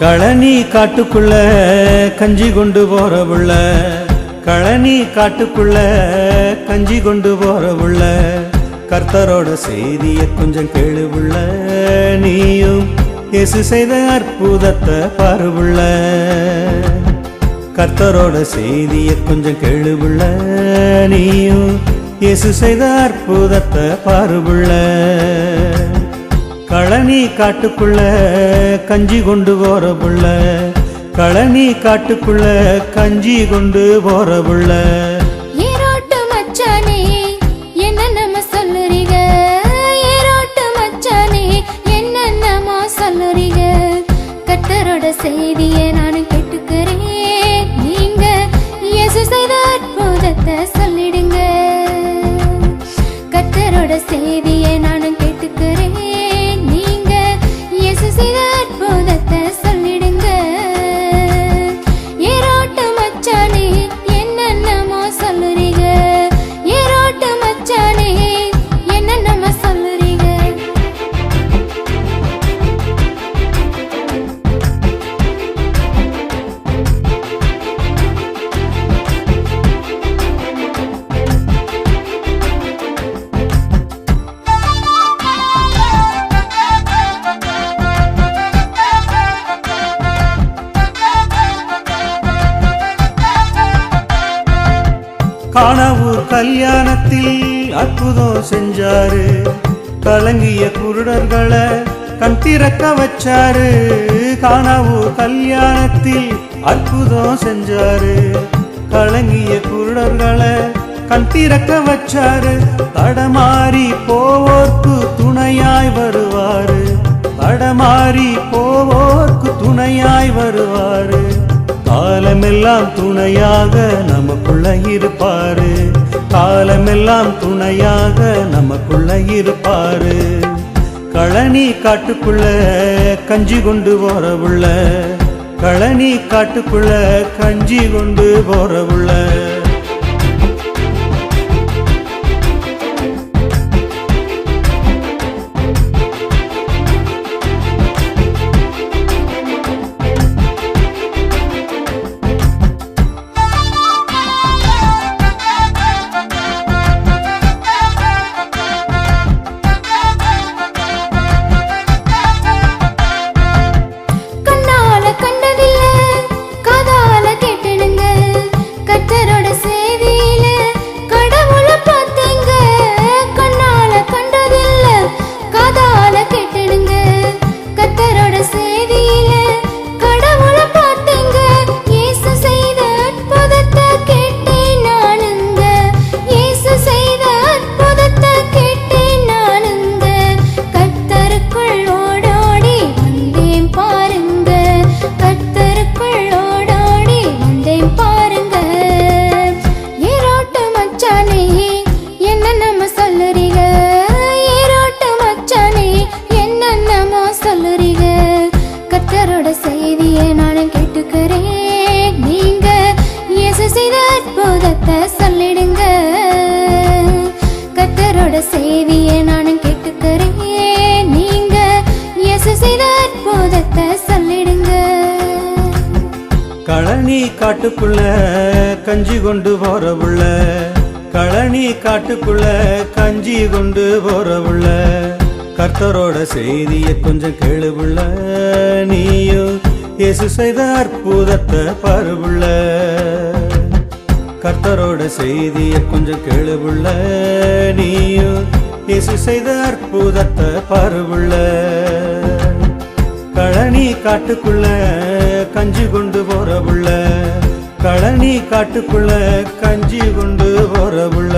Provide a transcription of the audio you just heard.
களனி காட்டுக்குள்ள கஞ்சி கொண்டு போற புள்ள, களனி காட்டுக்குள்ள கஞ்சி கொண்டு போற புள்ள, கர்த்தரோட செய்திய கொஞ்சம் கேளு புள்ள, நீயும் இயேசு செய்த அற்புதத்தை பாரு புள்ள. கர்த்தரோட செய்திய கொஞ்சம் கேளு புள்ள, நீயும் இயேசு செய்த அற்புதத்தை பாரு புள்ள. களனி காட்டுக்குள்ள கஞ்சி கொண்டு போற புள்ள, களனி காட்டுக்குள்ள கஞ்சி கொண்டு போற புள்ள. ஏரோட்டு மச்சானே என்ன நம்ம சொல்லுறீங்க, ஏரோட்டு மச்சானே என்ன நம்ம சொல்லுறீங்க. கர்த்தரோட செய்தியை நானும் கேட்டுக்கிறேன், நீங்க இயேசு செய்த அற்புதத்தை சொல்லிடுங்க. கர்த்தரோட செய்தியை நானும் கேட்டுக்கிறேன், நீங்க இயேசு செய்த அற்புதத்தை சொல்லிடுங்க. ஏரோட்டு மச்சானே என்னென்னமோ சொல்லுறீங்க, ஏரோட்டு மச்சானே என்னென்னமோ சொல்லுறீங்க. காணவூர் கல்யாணத்தில் அற்புதம் செஞ்சாரு, கலங்கிய குருடர்களை கண் திறக்க வச்சாரு. காணவூர் கல்யாணத்தில் அற்புதம் செஞ்சாரு, கலங்கிய குருடர்களை கண் திறக்க வச்சாரு. தடமாறி போவோர்க்கு துணையாய் வருவாரு, தடமாறி போவோர்க்கு துணையாய் வருவாரு. காலமெல்லாம் துணையாக நமக்குள்ள இருப்பாரு, காலமெல்லாம் துணையாக நமக்குள்ள இருப்பாரு. களனி காட்டுக்குள்ள கஞ்சி கொண்டு போற புள்ள, களனி காட்டுக்குள்ள கஞ்சி கொண்டு போற புள்ள. கர்த்தரோட செய்தியை நானும் கேட்டுக்கிறேன், நீங்க இயேசு செய்த அற்புதத்தை சொல்லிடுங்க. கர்த்தரோட செய்தியை நானும் கேட்டுக்கிறேன், நீங்க இயேசு செய்த அற்புதத்தை சொல்லிடுங்க. களனி காட்டுக்குள்ள கஞ்சி கொண்டு போற புள்ள, களனி காட்டுக்குள்ள கஞ்சி கொண்டு போற புள்ள, கர்த்தரோட செய்திய கொஞ்சம் கேளு புள்ள, நீயும் இயேசு செய்த அற்புதத்தை பாரு புள்ள. கர்த்தரோட செய்திய கொஞ்சம் கேளு புள்ள, நீயும் இயேசு செய்த அற்புதத்தை பாரு புள்ள. களனி காட்டுக்குள்ள கஞ்சி கொண்டு போற புள்ள, களனி காட்டுக்குள்ள கஞ்சி கொண்டு போற புள்ள.